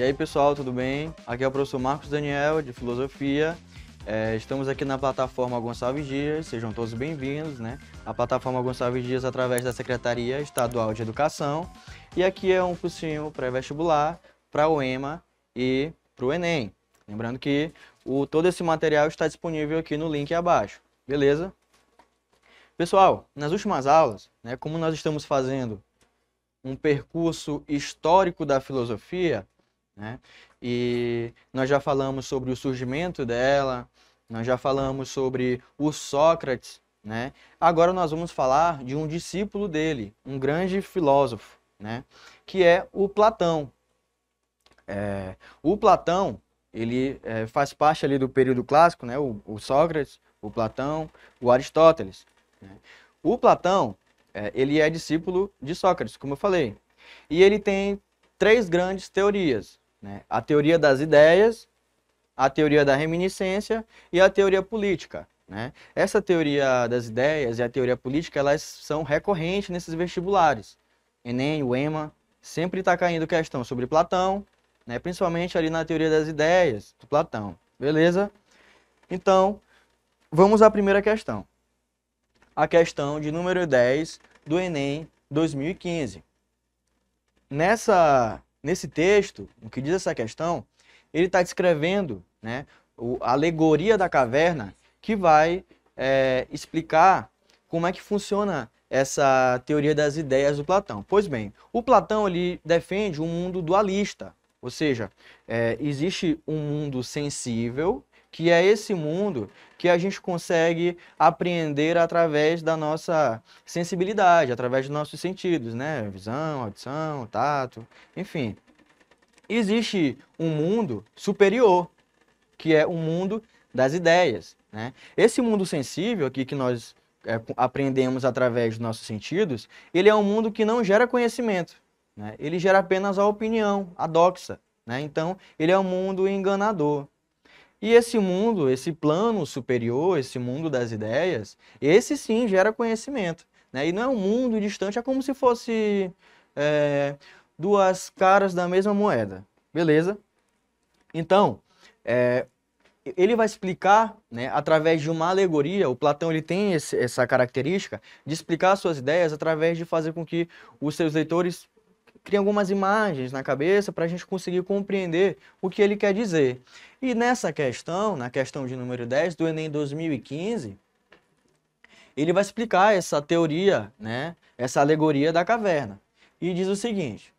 aí pessoal, tudo bem? Aqui é o professor Marcos Daniel, de Filosofia. Estamos aqui na plataforma Gonçalves Dias, sejam todos bem-vindos, né? A plataforma Gonçalves Dias através da Secretaria Estadual de Educação. E aqui é um cursinho pré-vestibular para o EMA e para o Enem. Lembrando que todo esse material está disponível aqui no link abaixo, beleza? Pessoal, nas últimas aulas, né, como nós estamos fazendo um percurso histórico da filosofia, né? E nós já falamos sobre o surgimento dela, nós já falamos sobre o Sócrates, né? Agora nós vamos falar de um discípulo dele, um grande filósofo, né? Que é o Platão. O Platão, ele faz parte ali do período clássico, né? O Sócrates, o Platão, o Aristóteles, né? O Platão, ele é discípulo de Sócrates, como eu falei, e ele tem três grandes teorias, né? A teoria das ideias, a teoria da reminiscência e a teoria política, né? Essa teoria das ideias e a teoria política, elas são recorrentes nesses vestibulares. Enem, o EMA, sempre está caindo questão sobre Platão, né? Principalmente ali na teoria das ideias do Platão, beleza? Então, vamos à primeira questão. A questão de número 10 do Enem 2015. Nesse texto, o que diz essa questão, ele está descrevendo, né, a alegoria da caverna, que vai explicar como é que funciona essa teoria das ideias do Platão. Pois bem, o Platão ele defende um mundo dualista, ou seja, existe um mundo sensível, que é esse mundo que a gente consegue apreender através da nossa sensibilidade, através dos nossos sentidos, né? Visão, audição, tato, enfim. Existe um mundo superior, que é o mundo das ideias, né? Esse mundo sensível aqui que nós aprendemos através dos nossos sentidos, ele é um mundo que não gera conhecimento, né? Ele gera apenas a opinião, a doxa, né? Então, ele é um mundo enganador. E esse mundo, esse plano superior, esse mundo das ideias, esse sim gera conhecimento, né? E não é um mundo distante, é como se fosse duas caras da mesma moeda, beleza? Então, ele vai explicar, né, através de uma alegoria. O Platão ele tem essa característica de explicar suas ideias através de fazer com que os seus leitores criem algumas imagens na cabeça para a gente conseguir compreender o que ele quer dizer. E nessa questão, na questão de número 10 do Enem 2015, ele vai explicar essa teoria, né, essa alegoria da caverna. E diz o seguinte: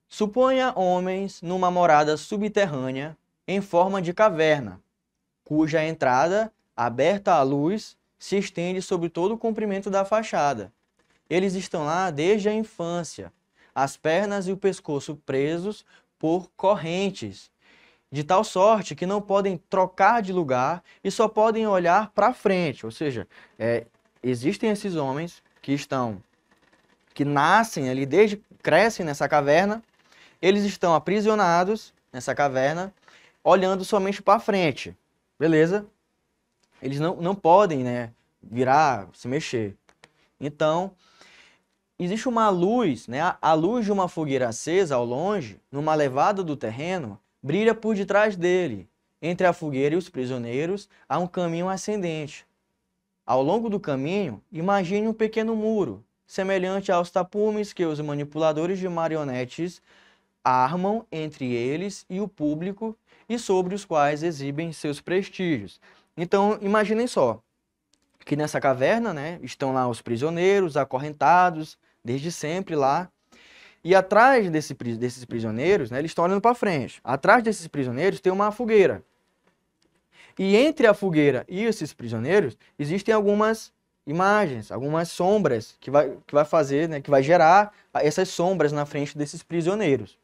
suponha homens numa morada subterrânea em forma de caverna, cuja entrada, aberta à luz, se estende sobre todo o comprimento da fachada. Eles estão lá desde a infância, as pernas e o pescoço presos por correntes, de tal sorte que não podem trocar de lugar e só podem olhar para frente. Ou seja, existem esses homens que nascem ali, crescem nessa caverna, eles estão aprisionados nessa caverna, olhando somente para frente, beleza? Eles não podem, né, virar, se mexer. Então, existe uma luz, né? A luz de uma fogueira acesa ao longe, numa levada do terreno, brilha por detrás dele. Entre a fogueira e os prisioneiros há um caminho ascendente. Ao longo do caminho, imagine um pequeno muro, semelhante aos tapumes que os manipuladores de marionetes armam entre eles e o público e sobre os quais exibem seus prestígios. Então, imaginem só, que nessa caverna, né, estão lá os prisioneiros acorrentados, desde sempre lá, e atrás desses prisioneiros, né, eles estão olhando para frente. Atrás desses prisioneiros tem uma fogueira. E entre a fogueira e esses prisioneiros existem algumas imagens, algumas sombras que vai fazer, né, que vai gerar essas sombras na frente desses prisioneiros.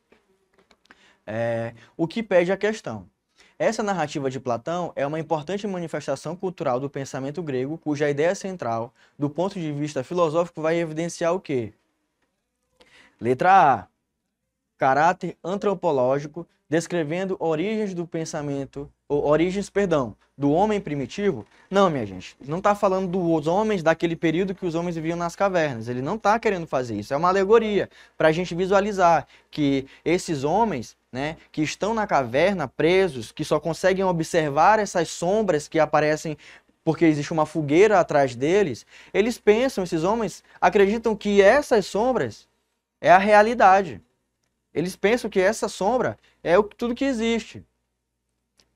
O que pede a questão. Essa narrativa de Platão é uma importante manifestação cultural do pensamento grego, cuja ideia central, do ponto de vista filosófico, vai evidenciar o quê? Letra A. Caráter antropológico, descrevendo origens do pensamento, do homem primitivo. Não, minha gente, não está falando dos homens daquele período que os homens viviam nas cavernas. Ele não está querendo fazer isso. É uma alegoria para a gente visualizar que esses homens, né, né, que estão na caverna presos, que só conseguem observar essas sombras que aparecem porque existe uma fogueira atrás deles, eles pensam, esses homens acreditam que essas sombras é a realidade. Eles pensam que essa sombra é tudo que existe,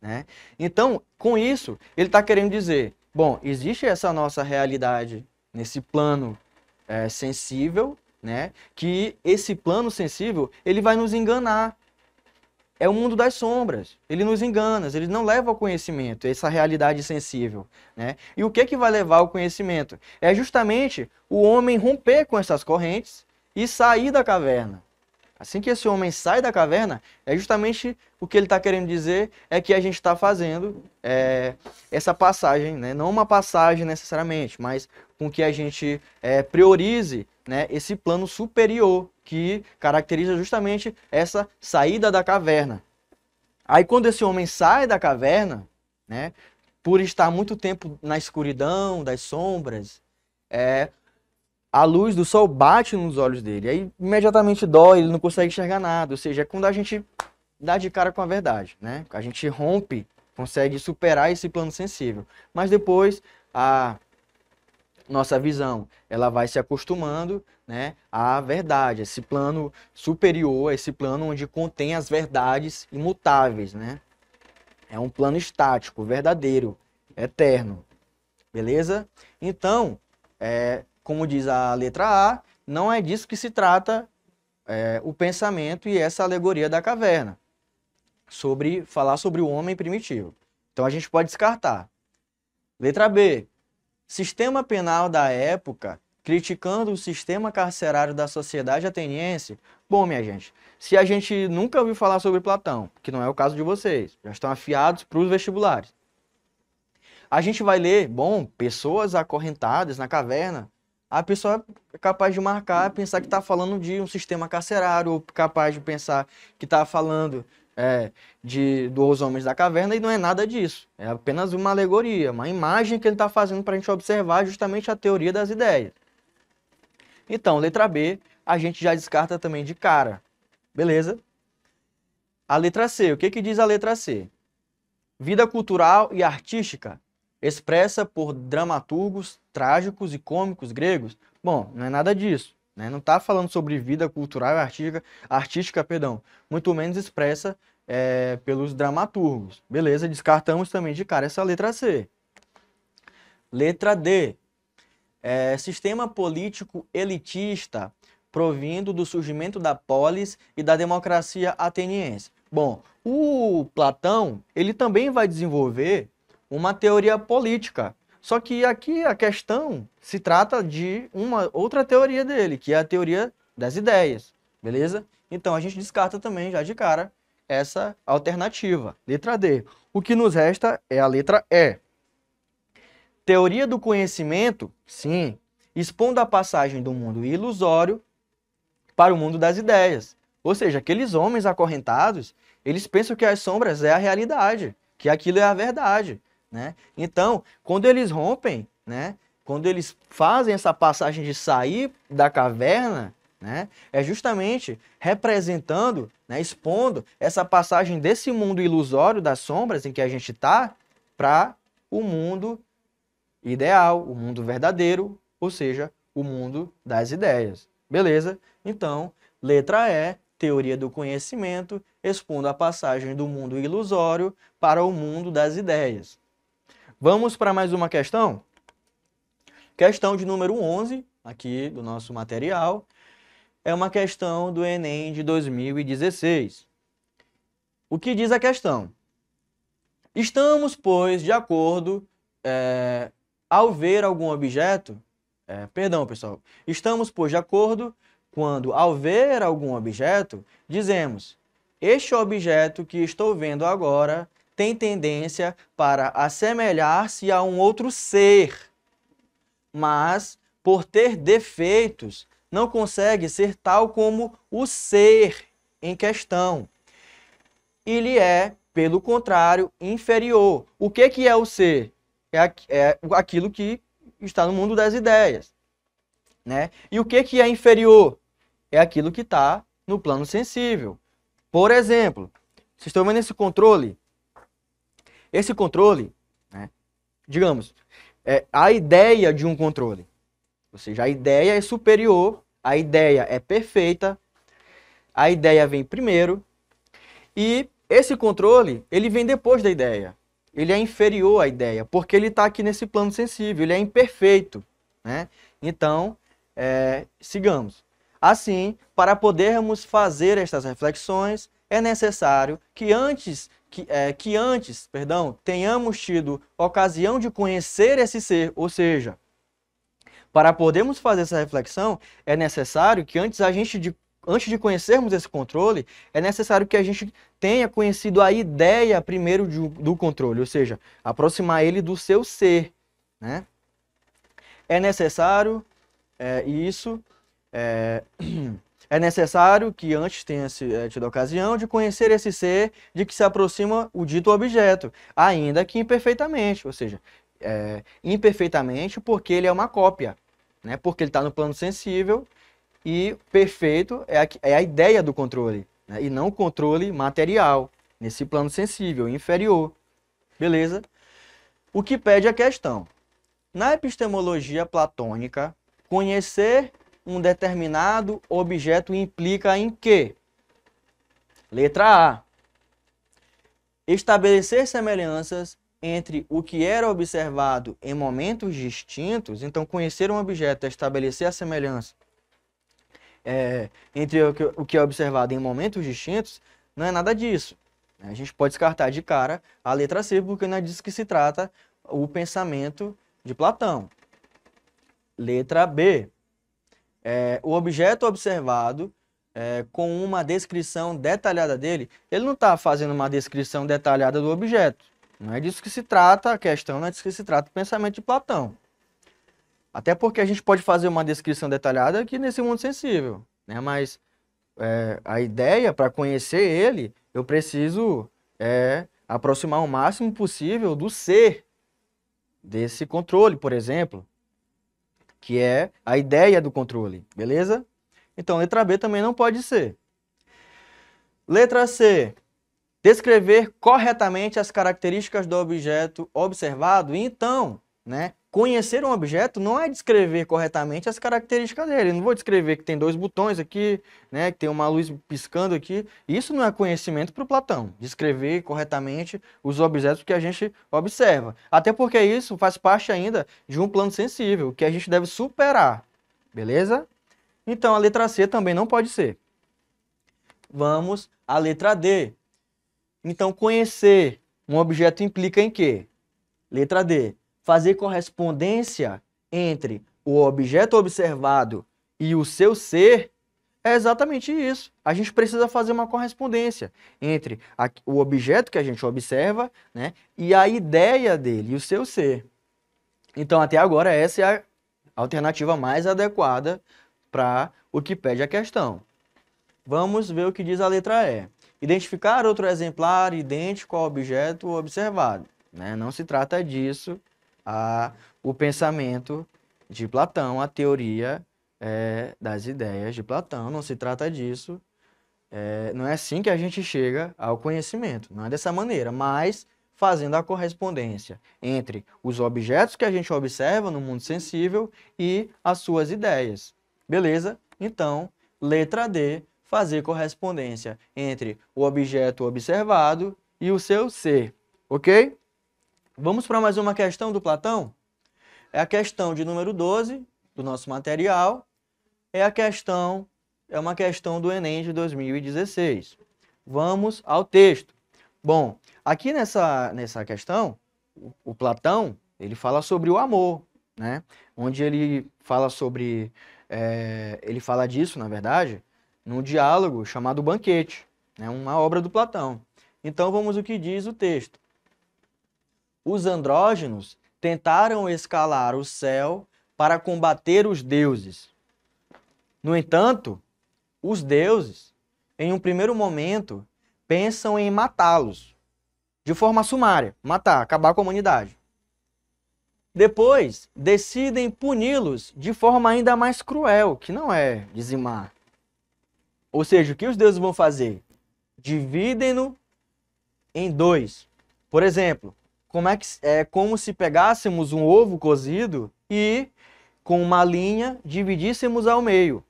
né? Então, com isso, ele está querendo dizer, bom, existe essa nossa realidade nesse plano sensível, né? Que esse plano sensível, ele vai nos enganar. É o mundo das sombras. Ele nos engana, ele não leva ao conhecimento, essa realidade sensível, né? E o que vai levar ao conhecimento? É justamente o homem romper com essas correntes e sair da caverna. Assim que esse homem sai da caverna, é justamente o que ele está querendo dizer é que a gente está fazendo essa passagem, né? Não uma passagem necessariamente, mas com que a gente priorize, né, esse plano superior que caracteriza justamente essa saída da caverna. Aí quando esse homem sai da caverna, né, por estar muito tempo na escuridão, das sombras, a luz do sol bate nos olhos dele, aí imediatamente dói, ele não consegue enxergar nada, ou seja, é quando a gente dá de cara com a verdade, né? A gente rompe, consegue superar esse plano sensível, mas depois a nossa visão, ela vai se acostumando, né, à verdade, esse plano superior, esse plano onde contém as verdades imutáveis, né? É um plano estático, verdadeiro, eterno, beleza? Então, como diz a letra A, não é disso que se trata o pensamento e essa alegoria da caverna, falar sobre o homem primitivo. Então a gente pode descartar. Letra B, sistema penal da época, criticando o sistema carcerário da sociedade ateniense. Bom, minha gente, se a gente nunca ouviu falar sobre Platão, que não é o caso de vocês, já estão afiados para os vestibulares, a gente vai ler, bom, pessoas acorrentadas na caverna, a pessoa é capaz de marcar, pensar que está falando de um sistema carcerário, ou capaz de pensar que está falando dos homens da caverna, e não é nada disso. É apenas uma alegoria, uma imagem que ele está fazendo para a gente observar justamente a teoria das ideias. Então, letra B, a gente já descarta também de cara. Beleza? A letra C, o que diz a letra C? Vida cultural e artística expressa por dramaturgos trágicos e cômicos gregos? Bom, não é nada disso, né? Não está falando sobre vida cultural e artística, muito menos expressa pelos dramaturgos. Beleza, descartamos também de cara essa letra C. Letra D. Sistema político elitista provindo do surgimento da polis e da democracia ateniense. Bom, o Platão, ele também vai desenvolver uma teoria política. Só que aqui a questão se trata de uma outra teoria dele, que é a teoria das ideias, beleza? Então a gente descarta também já de cara essa alternativa, letra D. O que nos resta é a letra E. Teoria do conhecimento, sim, expondo a passagem do mundo ilusório para o mundo das ideias. Ou seja, aqueles homens acorrentados, eles pensam que as sombras é a realidade, que aquilo é a verdade, né? Então, quando eles rompem, né, quando eles fazem essa passagem de sair da caverna, né, é justamente representando, né, expondo essa passagem desse mundo ilusório das sombras em que a gente está para o mundo ideal, o mundo verdadeiro, ou seja, o mundo das ideias. Beleza? Então, letra E, teoria do conhecimento, expondo a passagem do mundo ilusório para o mundo das ideias. Vamos para mais uma questão? Questão de número 11, aqui do nosso material, é uma questão do Enem de 2016. O que diz a questão? Estamos, pois, de acordo ao ver algum objeto... perdão, pessoal. Estamos, pois, de acordo quando, ao ver algum objeto, dizemos: este objeto que estou vendo agora tem tendência para assemelhar-se a um outro ser, mas, por ter defeitos, não consegue ser tal como o ser em questão. Ele é, pelo contrário, inferior. O que é o ser? É aquilo que está no mundo das ideias, né? E o que é inferior? É aquilo que está no plano sensível. Por exemplo, vocês estão vendo esse controle? Esse controle, né, digamos, é a ideia de um controle. Ou seja, a ideia é superior, a ideia é perfeita, a ideia vem primeiro, e esse controle, ele vem depois da ideia. Ele é inferior à ideia, porque ele está aqui nesse plano sensível, ele é imperfeito, né? Então, sigamos. Assim, para podermos fazer estas reflexões, é necessário que antes tenhamos tido ocasião de conhecer esse ser, ou seja, para podermos fazer essa reflexão, é necessário que antes de conhecermos esse controle, é necessário que a gente tenha conhecido a ideia primeiro do controle, ou seja, aproximar ele do seu ser, né? É necessário é necessário que antes tenha tido a ocasião de conhecer esse ser de que se aproxima o dito objeto, ainda que imperfeitamente, ou seja, imperfeitamente porque ele é uma cópia, né? Porque ele está no plano sensível e perfeito é a ideia do controle, né? E não o controle material, nesse plano sensível, inferior. Beleza? O que pede a questão. Na epistemologia platônica, conhecer um determinado objeto implica em quê? Letra A. Estabelecer semelhanças entre o que era observado em momentos distintos. Então, conhecer um objeto é estabelecer a semelhança entre o que é observado em momentos distintos, não é nada disso. A gente pode descartar de cara a letra C, porque não é disso que se trata o pensamento de Platão. Letra B. O objeto observado, com uma descrição detalhada dele, ele não está fazendo uma descrição detalhada do objeto. Não é disso que se trata a questão, não é disso que se trata o pensamento de Platão. Até porque a gente pode fazer uma descrição detalhada aqui nesse mundo sensível, né? Mas a ideia, para conhecer ele, eu preciso aproximar o máximo possível do ser desse controle, por exemplo, que é a ideia do controle, beleza? Então, letra B também não pode ser. Letra C. Descrever corretamente as características do objeto observado. Então, né, conhecer um objeto não é descrever corretamente as características dele. Eu não vou descrever que tem 2 botões aqui, né, que tem uma luz piscando aqui. Isso não é conhecimento para o Platão. Descrever corretamente os objetos que a gente observa. Até porque isso faz parte ainda de um plano sensível, que a gente deve superar. Beleza? Então, a letra C também não pode ser. Vamos à letra D. Então, conhecer um objeto implica em quê? Letra D. Fazer correspondência entre o objeto observado e o seu ser é exatamente isso. A gente precisa fazer uma correspondência entre o objeto que a gente observa, né, e a ideia dele, e o seu ser. Então, até agora, essa é a alternativa mais adequada para o que pede a questão. Vamos ver o que diz a letra E. Identificar outro exemplar idêntico ao objeto observado, né? Não se trata disso o pensamento de Platão, a teoria das ideias de Platão, não se trata disso. Não é assim que a gente chega ao conhecimento, não é dessa maneira, mas fazendo a correspondência entre os objetos que a gente observa no mundo sensível e as suas ideias. Beleza? Então, letra D, fazer correspondência entre o objeto observado e o seu ser, ok? Vamos para mais uma questão do Platão? É a questão de número 12 do nosso material, é uma questão do Enem de 2016. Vamos ao texto. Bom, aqui nessa questão, o Platão, ele fala sobre o amor, né? Onde ele fala sobre, ele fala disso, na verdade, num diálogo chamado Banquete, né? Uma obra do Platão. Então vamos ao que diz o texto. Os andrógenos tentaram escalar o céu para combater os deuses. No entanto, os deuses, em um primeiro momento, pensam em matá-los, de forma sumária, matar, acabar com a humanidade. Depois, decidem puni-los de forma ainda mais cruel, que não é dizimar. Ou seja, o que os deuses vão fazer? dividem-no em dois. Por exemplo, é como se pegássemos um ovo cozido e, com uma linha, dividíssemos ao meio.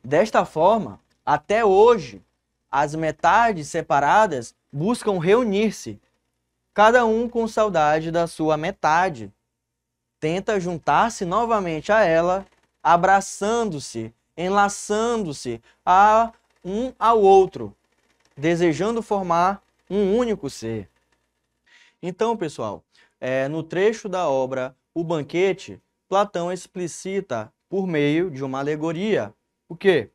Desta forma, até hoje, as metades separadas buscam reunir-se, cada um com saudade da sua metade. Tenta juntar-se novamente a ela, abraçando-se, enlaçando-se a um ao outro, desejando formar um único ser. Então, pessoal, no trecho da obra O Banquete, Platão explicita por meio de uma alegoria o quê?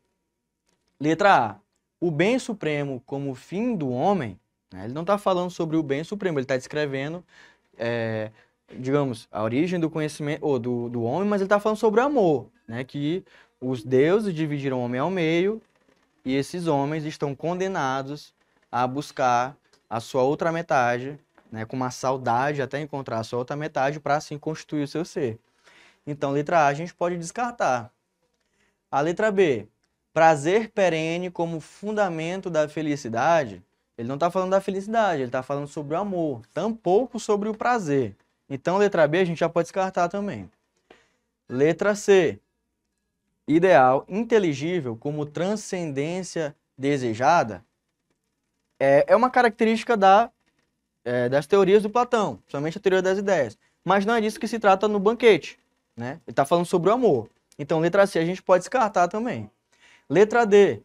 Letra A. O bem supremo como fim do homem, né? Ele não está falando sobre o bem supremo, ele está descrevendo, digamos, a origem do conhecimento ou do homem, mas ele está falando sobre o amor, né? Que os deuses dividiram o homem ao meio e esses homens estão condenados a buscar a sua outra metade, né? Com uma saudade até encontrar a sua outra metade para assim constituir o seu ser. Então, letra A a gente pode descartar. A letra B. Prazer perene como fundamento da felicidade. Ele não está falando da felicidade, ele está falando sobre o amor, tampouco sobre o prazer. Então, letra B a gente já pode descartar também. Letra C. Ideal inteligível como transcendência desejada. É uma característica das teorias do Platão, principalmente a teoria das ideias. Mas não é disso que se trata no Banquete, né? Ele está falando sobre o amor. Então, letra C a gente pode descartar também. Letra D.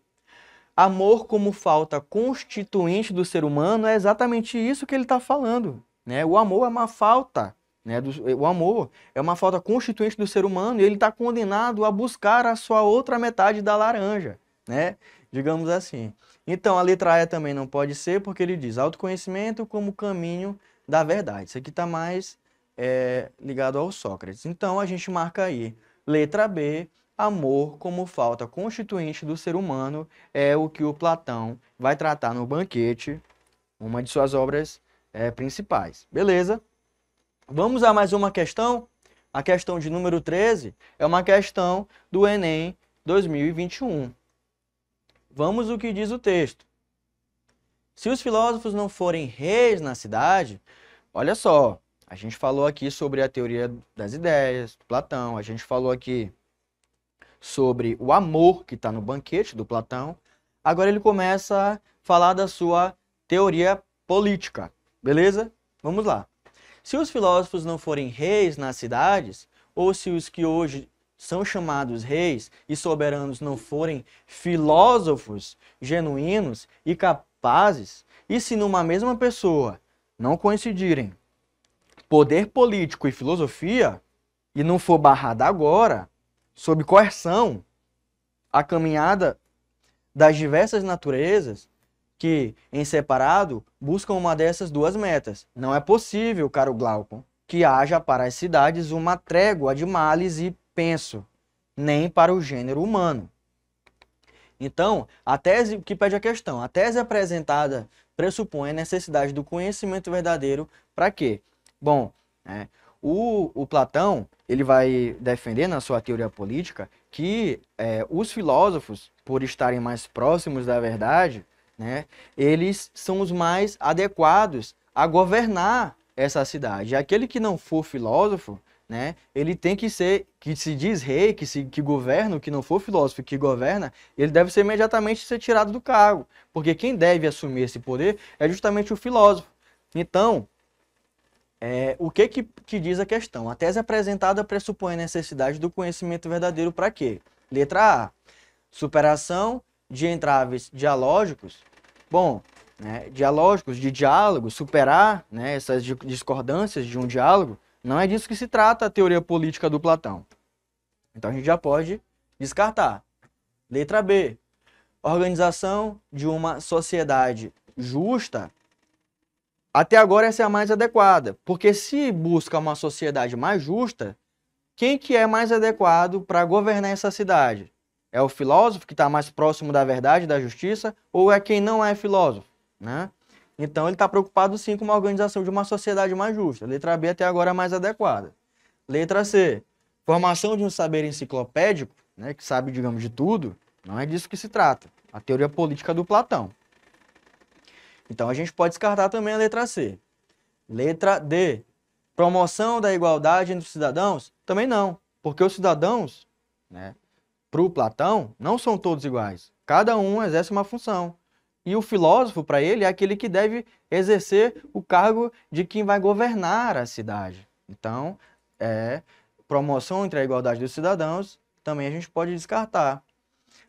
Amor como falta constituinte do ser humano é exatamente isso que ele está falando, né? O amor é uma falta, né? O amor é uma falta constituinte do ser humano e ele está condenado a buscar a sua outra metade da laranja, né? Digamos assim. Então, a letra E também não pode ser porque ele diz autoconhecimento como caminho da verdade. Isso aqui está mais ligado ao Sócrates. Então, a gente marca aí. Letra B. Amor como falta constituinte do ser humano é o que o Platão vai tratar no Banquete, uma de suas obras principais. Beleza? Vamos a mais uma questão? A questão de número 13 é uma questão do Enem 2021. Vamos ao que diz o texto. Se os filósofos não forem reis na cidade, olha só, a gente falou aqui sobre a teoria das ideias, do Platão, a gente falou aqui sobre o amor que está no Banquete do Platão. Agora ele começa a falar da sua teoria política, beleza? Vamos lá. Se os filósofos não forem reis nas cidades, ou se os que hoje são chamados reis e soberanos não forem filósofos genuínos e capazes, e se numa mesma pessoa não coincidirem poder político e filosofia, e não for barrada agora, sob coerção, a caminhada das diversas naturezas que, em separado, buscam uma dessas duas metas. Não é possível, caro Glaucon, que haja para as cidades uma trégua de males e penso, nem para o gênero humano. Então, a tese que pede a questão, a tese apresentada pressupõe a necessidade do conhecimento verdadeiro para quê? Bom, o Platão, ele vai defender na sua teoria política que os filósofos, por estarem mais próximos da verdade, né, eles são os mais adequados a governar essa cidade. Aquele que não for filósofo, né, ele tem que ser, que se diz rei, que governa, que não for filósofo que governa, ele deve ser imediatamente ser tirado do cargo, porque quem deve assumir esse poder é justamente o filósofo. Então, o que diz a questão? A tese apresentada pressupõe a necessidade do conhecimento verdadeiro para quê? Letra A. Superação de entraves dialógicos. Bom, dialógicos, de diálogo, superar, né, essas discordâncias de um diálogo, não é disso que se trata a teoria política do Platão. Então a gente já pode descartar. Letra B. Organização de uma sociedade justa. Até agora essa é a mais adequada, porque se busca uma sociedade mais justa, quem que é mais adequado para governar essa cidade? É o filósofo que está mais próximo da verdade e da justiça, ou é quem não é filósofo, né? Então ele está preocupado sim com uma organização de uma sociedade mais justa. Letra B até agora é a mais adequada. Letra C. Formação de um saber enciclopédico, né, que sabe, digamos, de tudo, não é disso que se trata. a teoria política do Platão. Então a gente pode descartar também a letra C. Letra D, promoção da igualdade entre os cidadãos? Também não, porque os cidadãos, né, para o Platão, não são todos iguais. Cada um exerce uma função. E o filósofo, para ele, é aquele que deve exercer o cargo de quem vai governar a cidade. Então, promoção entre a igualdade dos cidadãos, também a gente pode descartar.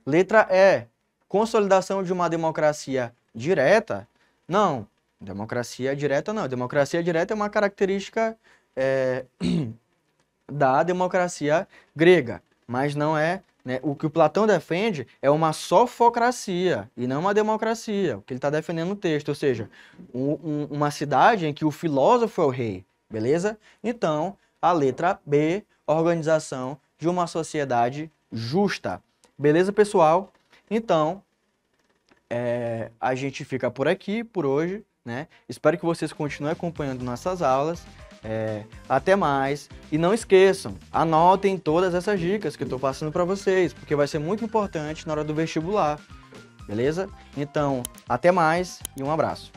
Letra E, consolidação de uma democracia direta? Não, democracia direta não. Democracia direta é uma característica da democracia grega, mas não é, né, o que o Platão defende é uma sofocracia e não uma democracia, o que ele está defendendo no texto, ou seja, uma cidade em que o filósofo é o rei, beleza? Então, a letra B, organização de uma sociedade justa. Beleza, pessoal? Então, a gente fica por aqui, por hoje, né? Espero que vocês continuem acompanhando nossas aulas. Até mais. E não esqueçam, anotem todas essas dicas que eu estou passando para vocês, porque vai ser muito importante na hora do vestibular. Beleza? Então, até mais e um abraço.